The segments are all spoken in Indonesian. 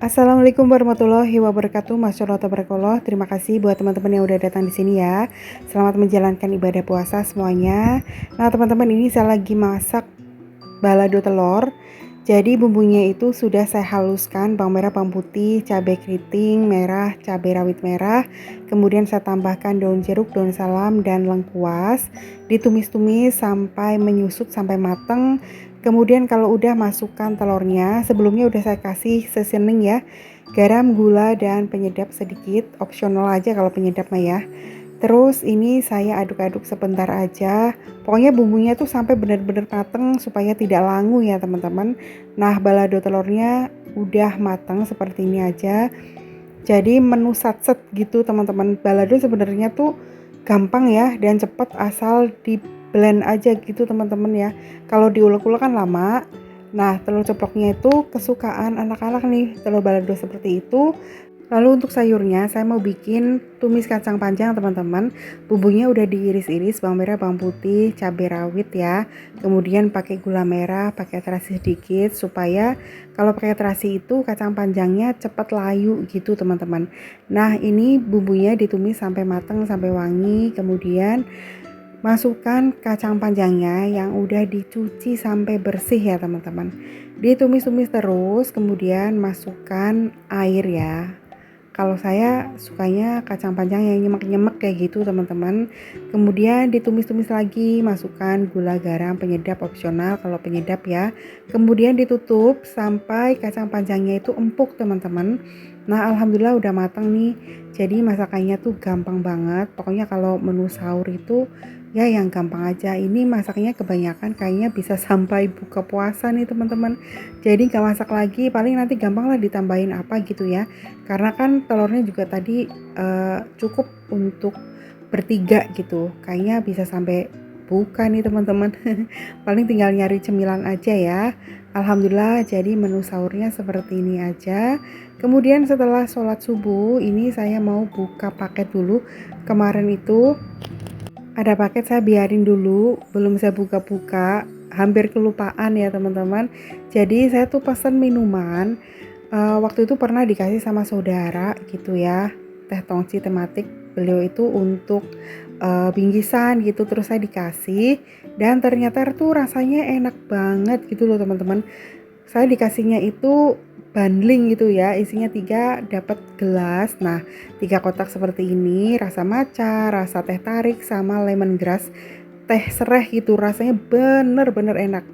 Assalamualaikum warahmatullahi wabarakatuh. Masyaallah tabarakallah. Terima kasih buat teman-teman yang udah datang di sini ya. Selamat menjalankan ibadah puasa semuanya. Nah, teman-teman, ini saya lagi masak balado telur. Jadi bumbunya itu sudah saya haluskan, bawang merah, bawang putih, cabai keriting merah, cabai rawit merah. Kemudian saya tambahkan daun jeruk, daun salam, dan lengkuas. Ditumis-tumis sampai menyusut sampai mateng. Kemudian kalau udah masukkan telurnya, sebelumnya udah saya kasih seasoning ya, garam, gula, dan penyedap sedikit, opsional aja kalau penyedap mah ya. Terus ini saya aduk-aduk sebentar aja. Pokoknya bumbunya tuh sampai benar-benar mateng supaya tidak langu ya teman-teman. Nah, balado telurnya udah matang seperti ini aja. Jadi menu satset gitu teman-teman. Balado sebenarnya tuh gampang ya dan cepat asal di blend aja gitu teman-teman ya. Kalau diulek-ulek kan lama. Nah, telur ceploknya itu kesukaan anak-anak nih, telur balado seperti itu. Lalu untuk sayurnya saya mau bikin tumis kacang panjang teman-teman. Bumbunya udah diiris-iris, bawang merah, bawang putih, cabai rawit ya. Kemudian pakai gula merah, pakai terasi sedikit supaya kalau pakai terasi itu kacang panjangnya cepat layu gitu teman-teman. Nah, ini bumbunya ditumis sampai matang, sampai wangi. Kemudian masukkan kacang panjangnya yang udah dicuci sampai bersih ya teman-teman. Ditumis-tumis terus, kemudian masukkan air ya. Kalau saya sukanya kacang panjang yang nyemek-nyemek kayak gitu teman-teman. Kemudian ditumis-tumis lagi, masukkan gula, garam, penyedap opsional kalau penyedap ya. Kemudian ditutup sampai kacang panjangnya itu empuk teman-teman. Nah, alhamdulillah udah matang nih. Jadi masakannya tuh gampang banget. Pokoknya kalau menu sahur itu ya yang gampang aja. Ini masaknya kebanyakan kayaknya bisa sampai buka puasa nih teman-teman. Jadi gak masak lagi, paling nanti gampang lah ditambahin apa gitu ya. Karena kan telurnya juga tadi cukup untuk bertiga gitu. Kayaknya bisa sampai buka nih teman-teman. Paling tinggal nyari cemilan aja ya. Alhamdulillah jadi menu sahurnya seperti ini aja. Kemudian setelah sholat subuh ini saya mau buka paket dulu. Kemarin itu ada paket saya biarin dulu, belum saya buka-buka, hampir kelupaan ya teman-teman. Jadi saya tuh pesen minuman, waktu itu pernah dikasih sama saudara gitu ya, teh tongci tematik. Beliau itu untuk bingkisan gitu, terus saya dikasih dan ternyata tuh rasanya enak banget gitu loh teman-teman. Saya dikasihnya itu bundling gitu ya, isinya 3 dapat gelas. Nah, 3 kotak seperti ini, rasa matcha, rasa teh tarik sama lemongrass, teh sereh gitu, rasanya bener-bener enak.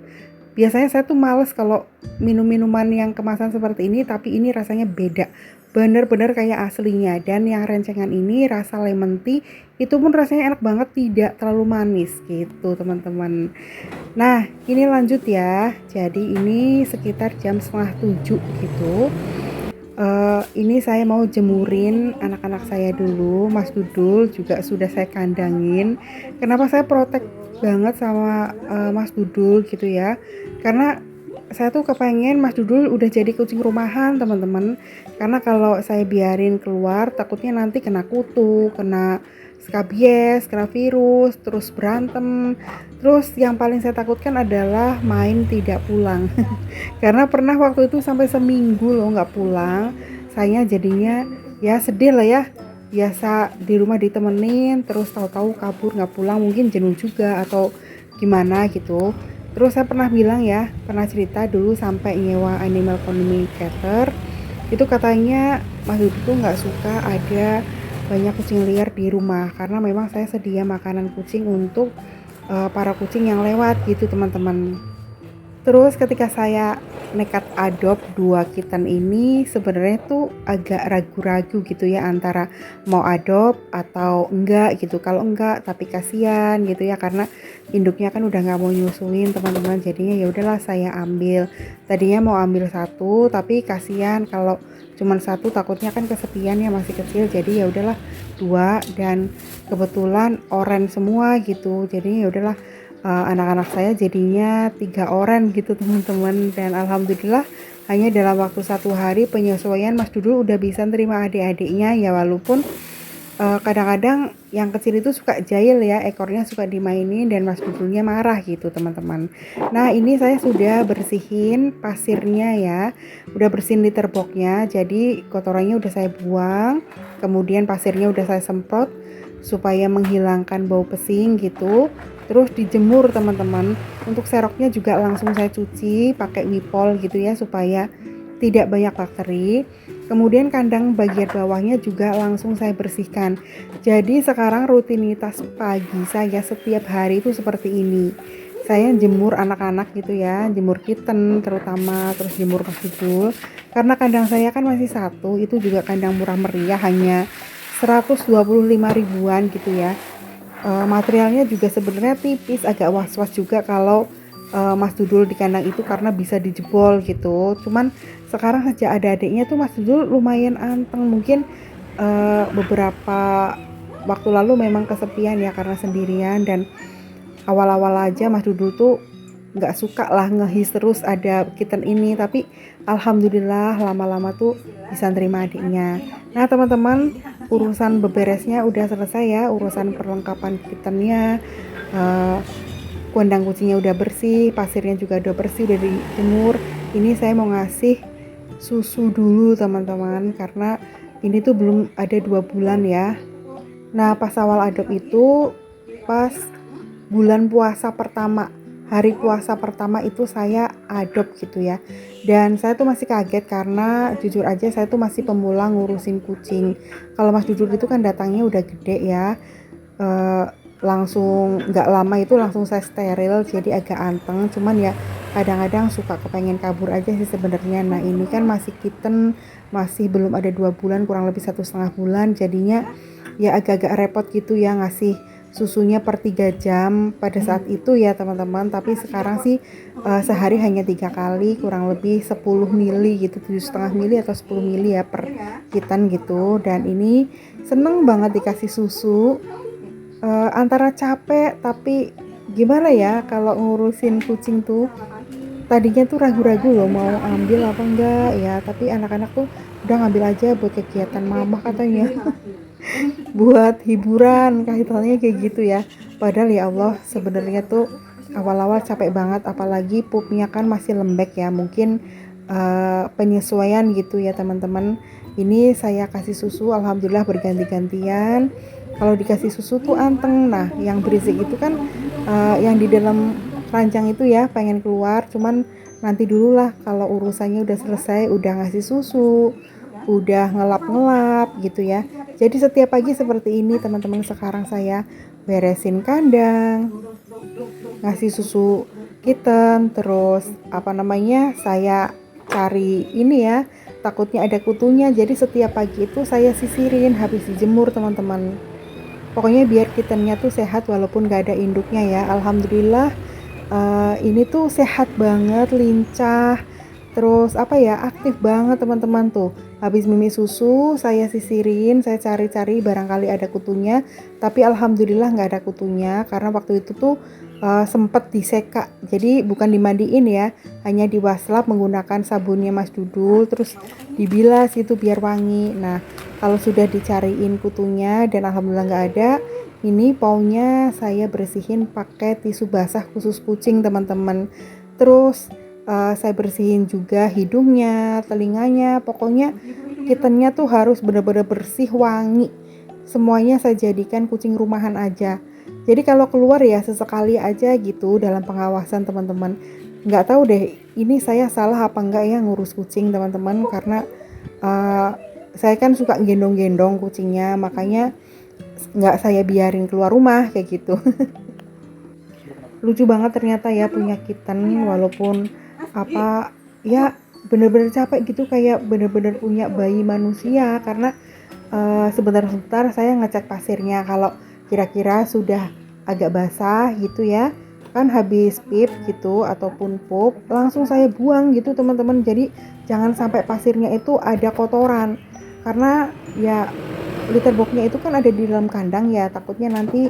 Biasanya saya tuh males kalau minum-minuman yang kemasan seperti ini, tapi ini rasanya beda. Bener-bener kayak aslinya. Dan yang rencengan ini rasa lemon tea, itu pun rasanya enak banget, tidak terlalu manis gitu teman-teman. Nah, ini lanjut ya. Jadi ini sekitar jam 6:30 gitu. Ini saya mau jemurin anak-anak saya dulu. Mas Dudul juga sudah saya kandangin. Kenapa saya protek banget sama Mas Dudul gitu ya? Karena saya tuh kepengen Mas Dudul udah jadi kucing rumahan teman-teman. Karena kalau saya biarin keluar takutnya nanti kena kutu, kena skabies, kena virus, terus berantem. Terus yang paling saya takutkan adalah main tidak pulang. Karena pernah waktu itu sampai seminggu loh nggak pulang. Saya jadinya ya sedih lah ya. Biasa di rumah ditemenin, terus tahu-tahu kabur nggak pulang, mungkin jenuh juga atau gimana gitu. Terus saya pernah bilang ya, pernah cerita dulu sampai nyewa animal communicator. Itu katanya Mas Dudu tuh nggak suka ada banyak kucing liar di rumah karena memang saya sedia makanan kucing untuk para kucing yang lewat gitu teman-teman. Terus ketika saya nekat adopt 2 kitten ini sebenarnya tuh agak ragu-ragu gitu ya antara mau adopt atau enggak gitu. Kalau enggak tapi kasihan gitu ya karena induknya kan udah nggak mau nyusuin teman-teman. Jadinya ya udahlah saya ambil. Tadinya mau ambil satu tapi kasihan kalau cuman satu takutnya kan kesepian ya masih kecil. Jadi ya udahlah dua dan kebetulan orange semua gitu. Jadinya ya udahlah anak-anak saya jadinya 3 orang gitu teman-teman dan alhamdulillah hanya dalam waktu 1 hari penyesuaian Mas Dudul udah bisa terima adik-adiknya ya walaupun kadang-kadang yang kecil itu suka jahil ya ekornya suka dimainin dan Mas Dudulnya marah gitu teman-teman. Nah ini saya sudah bersihin pasirnya ya, udah bersihin litter boxnya jadi kotorannya udah saya buang, kemudian pasirnya udah saya semprot supaya menghilangkan bau pesing gitu. Terus dijemur teman-teman. Untuk seroknya juga langsung saya cuci pakai wipol gitu ya supaya tidak banyak bakteri. Kemudian kandang bagian bawahnya juga langsung saya bersihkan. Jadi sekarang rutinitas pagi saya setiap hari itu seperti ini. Saya jemur anak-anak gitu ya, jemur kitten terutama, terus jemur Mas Dudul. Karena kandang saya kan masih satu, itu juga kandang murah meriah hanya 125 ribuan gitu ya. Materialnya juga sebenarnya tipis, agak was-was juga kalau Mas Dudul di kandang itu karena bisa dijebol gitu. Cuman sekarang sejak ada adiknya tuh Mas Dudul lumayan anteng. Mungkin beberapa waktu lalu memang kesepian ya karena sendirian dan awal-awal aja Mas Dudul tuh nggak suka lah ngehis terus ada kitten ini, tapi alhamdulillah lama-lama tuh bisa terima adiknya. Nah teman-teman, urusan beberesnya udah selesai ya, urusan perlengkapan kittennya, kandang kucingnya udah bersih, pasirnya juga udah bersih, udah dijemur. Ini saya mau ngasih susu dulu teman-teman karena ini tuh belum ada 2 bulan ya. Nah pas awal adop itu pas bulan puasa pertama, hari puasa pertama itu saya adop gitu ya. Dan saya tuh masih kaget karena jujur aja saya tuh masih pemula ngurusin kucing. Kalau Mas Dudul itu kan datangnya udah gede ya, eh, langsung nggak lama itu langsung saya steril jadi agak anteng. Cuman ya kadang-kadang suka kepengen kabur aja sih sebenarnya. Nah ini kan masih kitten, masih belum ada 2 bulan, kurang lebih 1,5 bulan, jadinya ya agak-agak repot gitu ya ngasih susunya per 3 jam pada saat itu ya teman-teman. Tapi sekarang sih sehari hanya 3 kali, kurang lebih 10 mili gitu, 7,5 mili atau 10 mili ya per kitten gitu. Dan ini seneng banget dikasih susu. Antara capek tapi gimana ya kalau ngurusin kucing tuh tadinya tuh ragu-ragu loh mau ambil apa enggak ya, tapi anak-anak tuh udah ngambil aja buat kegiatan mama katanya. Buat hiburan kaitannya kayak gitu ya, padahal ya Allah sebenarnya tuh awal-awal capek banget apalagi pupnya kan masih lembek ya, mungkin penyesuaian gitu ya teman-teman. Ini saya kasih susu alhamdulillah berganti-gantian. Kalau dikasih susu tuh anteng. Nah yang berisik itu kan yang di dalam keranjang itu ya pengen keluar, cuman nanti dulu lah kalau urusannya udah selesai, udah ngasih susu, udah ngelap-ngelap gitu ya. Jadi setiap pagi seperti ini teman-teman, sekarang saya beresin kandang, ngasih susu kitten, terus apa namanya saya cari ini ya, takutnya ada kutunya. Jadi setiap pagi itu saya sisirin habis dijemur teman-teman. Pokoknya biar kittennya tuh sehat walaupun gak ada induknya ya. Alhamdulillah ini tuh sehat banget, lincah, terus apa ya, aktif banget teman-teman tuh. Habis mimi susu saya sisirin, saya cari-cari barangkali ada kutunya, tapi alhamdulillah nggak ada kutunya karena waktu itu tuh sempet diseka, jadi bukan dimandiin ya, hanya diwaslap menggunakan sabunnya Mas Dudul, terus dibilas itu biar wangi. Nah kalau sudah dicariin kutunya dan alhamdulillah nggak ada, ini paunya saya bersihin pakai tisu basah khusus kucing teman-teman. Terus saya bersihin juga hidungnya, telinganya, pokoknya kittennya tuh harus benar-benar bersih, wangi. Semuanya saya jadikan kucing rumahan aja. Jadi kalau keluar ya sesekali aja gitu dalam pengawasan teman-teman. Nggak tahu deh ini saya salah apa enggak ya ngurus kucing teman-teman, karena uh, saya kan suka gendong-gendong kucingnya, makanya nggak saya biarin keluar rumah kayak gitu. lucu banget ternyata ya punya kitten, walaupun apa ya, bener-bener capek gitu, kayak bener-bener punya bayi manusia. Karena sebentar-sebentar saya ngecek pasirnya, kalau kira-kira sudah agak basah gitu ya, kan habis pip gitu ataupun pup langsung saya buang gitu teman-teman. Jadi jangan sampai pasirnya itu ada kotoran, karena ya litter boxnya itu kan ada di dalam kandang ya, takutnya nanti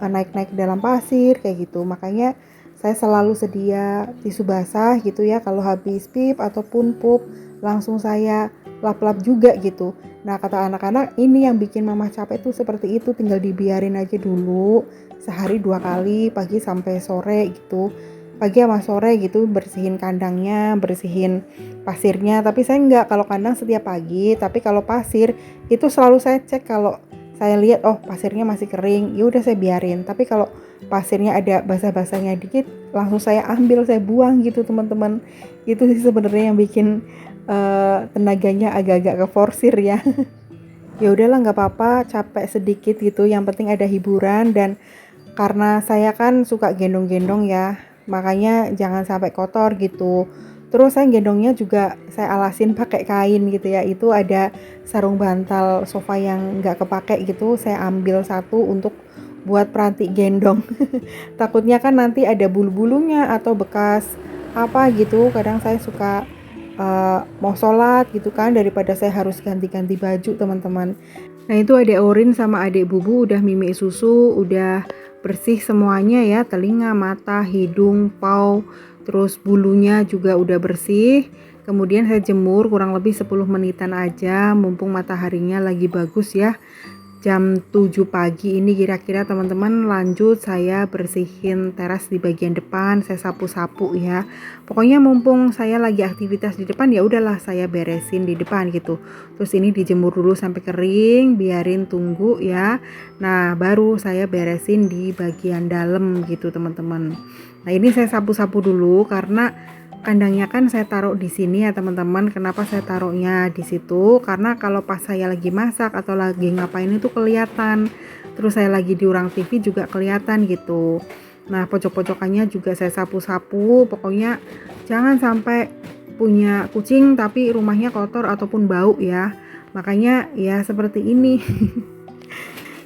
naik-naik ke dalam pasir kayak gitu. Makanya saya selalu sedia tisu basah gitu ya, kalau habis pip ataupun pup langsung saya lap-lap juga gitu. Nah, kata anak-anak ini yang bikin mama capek tuh seperti itu, tinggal dibiarin aja dulu sehari 2 kali, pagi sampai sore gitu. Pagi sama sore gitu bersihin kandangnya, bersihin pasirnya. Tapi saya enggak, kalau kandang setiap pagi, tapi kalau pasir itu selalu saya cek. Kalau saya lihat oh pasirnya masih kering, ya udah saya biarin. Tapi kalau pasirnya ada basah-basahnya dikit, langsung saya ambil, saya buang gitu teman-teman. Itu sih sebenarnya yang bikin tenaganya agak-agak keforsir ya. Ya udahlah, nggak apa-apa, capek sedikit gitu, yang penting ada hiburan. Dan karena saya kan suka gendong-gendong ya, makanya jangan sampai kotor gitu. Terus saya gendongnya juga saya alasin pakai kain gitu ya. Itu ada sarung bantal sofa yang nggak kepake gitu, saya ambil satu untuk buat peranti gendong. Takutnya kan nanti ada bulu-bulunya atau bekas apa gitu. Kadang saya suka mau sholat gitu kan, daripada saya harus ganti-ganti baju teman-teman. Nah itu adik Orin sama adik Bubu udah mimi susu, udah bersih semuanya ya, telinga, mata, hidung, paw, terus bulunya juga udah bersih. Kemudian saya jemur kurang lebih 10 menitan aja, mumpung mataharinya lagi bagus ya. Jam 7 pagi ini kira-kira teman-teman, lanjut saya bersihin teras di bagian depan, saya sapu-sapu ya. Pokoknya mumpung saya lagi aktivitas di depan, ya udahlah saya beresin di depan gitu. Terus ini dijemur dulu sampai kering, biarin tunggu ya. Nah, baru saya beresin di bagian dalam gitu teman-teman. Nah, ini saya sapu-sapu dulu karena kandangnya kan saya taruh di sini ya teman-teman. Kenapa saya taruhnya di situ? Karena kalau pas saya lagi masak atau lagi ngapain itu kelihatan. Terus saya lagi di Urang TV juga kelihatan gitu. Nah, pojok-pojokannya juga saya sapu-sapu. Pokoknya jangan sampai punya kucing tapi rumahnya kotor ataupun bau ya. Makanya ya seperti ini.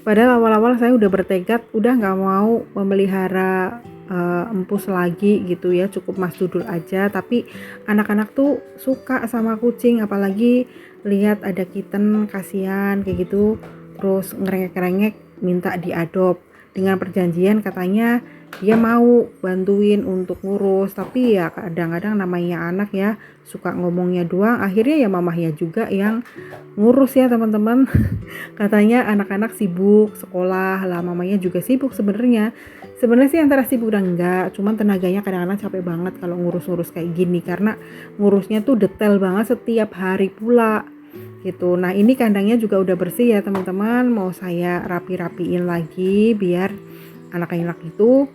Padahal awal-awal saya udah bertekad udah nggak mau memelihara empus lagi gitu ya, cukup Mas Dudul aja. Tapi anak-anak tuh suka sama kucing, apalagi lihat ada kitten, kasihan kayak gitu, terus ngerengek-ngerengek minta diadop dengan perjanjian katanya dia mau bantuin untuk ngurus. Tapi ya kadang-kadang namanya anak ya, suka ngomongnya doang, akhirnya ya mamahnya juga yang ngurus ya teman-teman. Katanya anak-anak sibuk sekolah lah, mamanya juga sibuk sebenarnya sih, antara sibuk dan enggak, cuman tenaganya kadang-kadang capek banget kalau ngurus-ngurus kayak gini, karena ngurusnya tuh detail banget setiap hari pula gitu. Nah ini kandangnya juga udah bersih ya teman-teman, mau saya rapi-rapiin lagi biar anak-anak itu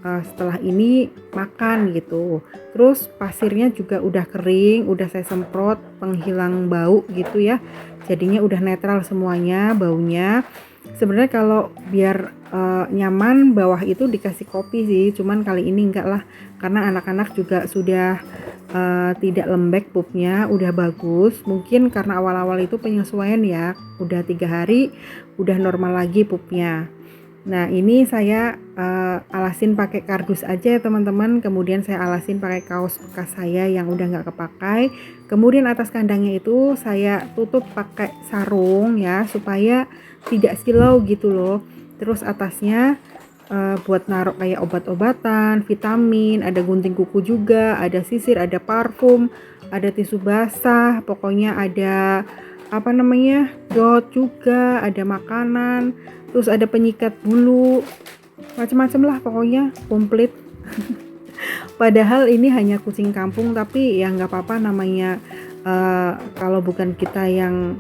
setelah ini makan gitu. Terus pasirnya juga udah kering, udah saya semprot penghilang bau gitu ya, jadinya udah netral semuanya baunya. Sebenarnya kalau biar nyaman, bawah itu dikasih kopi sih, cuman kali ini enggak lah, karena anak-anak juga sudah tidak lembek pupnya, udah bagus. Mungkin karena awal-awal itu penyesuaian ya, udah 3 hari udah normal lagi pupnya. Nah ini saya alasin pakai kardus aja ya teman-teman. Kemudian saya alasin pakai kaos bekas saya yang udah nggak kepakai. Kemudian atas kandangnya itu saya tutup pakai sarung ya, supaya tidak silau gitu loh. Terus atasnya buat naruh kayak obat-obatan, vitamin, ada gunting kuku juga, ada sisir, ada parfum, ada tisu basah, pokoknya ada apa namanya, dot juga, ada makanan, terus ada penyikat bulu, macam-macam lah pokoknya komplit. Padahal ini hanya kucing kampung, tapi ya nggak apa-apa, namanya kalau bukan kita yang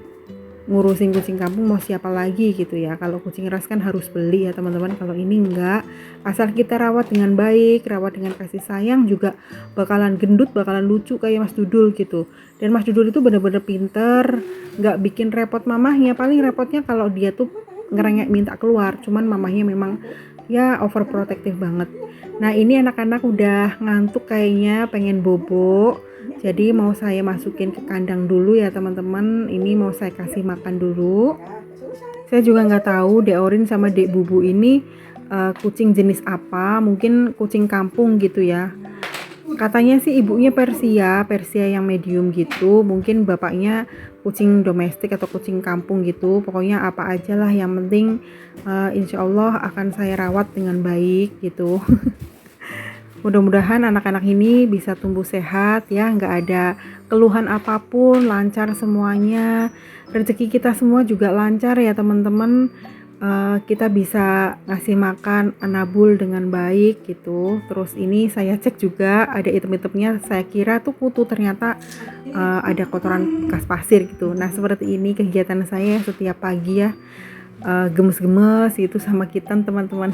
ngurusin kucing kampung mau siapa lagi gitu ya. Kalau kucing ras kan harus beli ya teman-teman, kalau ini enggak, asal kita rawat dengan baik, rawat dengan kasih sayang, juga bakalan gendut, bakalan lucu kayak Mas Dudul gitu. Dan Mas Dudul itu bener-bener pinter, nggak bikin repot mamahnya. Paling repotnya kalau dia tuh ngerengek minta keluar, cuman mamahnya memang ya overprotective banget. Nah ini anak-anak udah ngantuk kayaknya, pengen bobo. Jadi mau saya masukin ke kandang dulu ya teman-teman. Ini mau saya kasih makan dulu. Saya juga nggak tahu Dek Orin sama Dek Bubu ini kucing jenis apa. Mungkin kucing kampung gitu ya. Katanya sih ibunya Persia yang medium gitu. Mungkin bapaknya kucing domestik atau kucing kampung gitu. Pokoknya apa aja lah, yang penting insya Allah akan saya rawat dengan baik gitu. Mudah-mudahan anak-anak ini bisa tumbuh sehat ya, nggak ada keluhan apapun, lancar semuanya. Rezeki kita semua juga lancar ya teman-teman. Kita bisa ngasih makan anabul dengan baik gitu. Terus ini saya cek juga ada item-itemnya, saya kira tuh kutu, ternyata ada kotoran bekas pasir gitu. Nah seperti ini kegiatan saya setiap pagi ya, gemes-gemes itu sama kita teman-teman.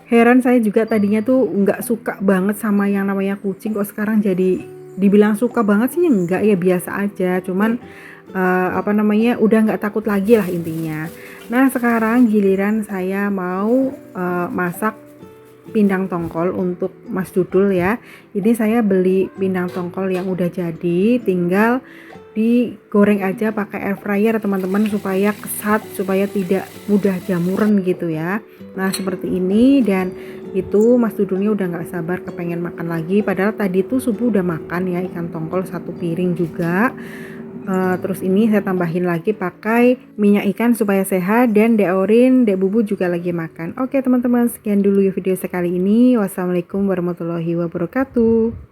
Heran saya juga, tadinya tuh nggak suka banget sama yang namanya kucing, kok sekarang jadi dibilang suka banget sih enggak ya, biasa aja. Cuman udah nggak takut lagi lah intinya. Nah sekarang giliran saya mau masak pindang tongkol untuk Mas Dudul ya. Ini saya beli pindang tongkol yang udah jadi, tinggal digoreng aja pakai air fryer teman-teman, supaya kesat, supaya tidak mudah jamuran gitu ya. Nah seperti ini, dan itu Mas Dudulnya udah nggak sabar kepengen makan lagi, padahal tadi tuh subuh udah makan ya ikan tongkol 1 piring juga. Terus ini saya tambahin lagi pakai minyak ikan supaya sehat, dan Dek Orin, Dek Bubu juga lagi makan. Oke teman-teman, sekian dulu video sekali ini. Wassalamualaikum warahmatullahi wabarakatuh.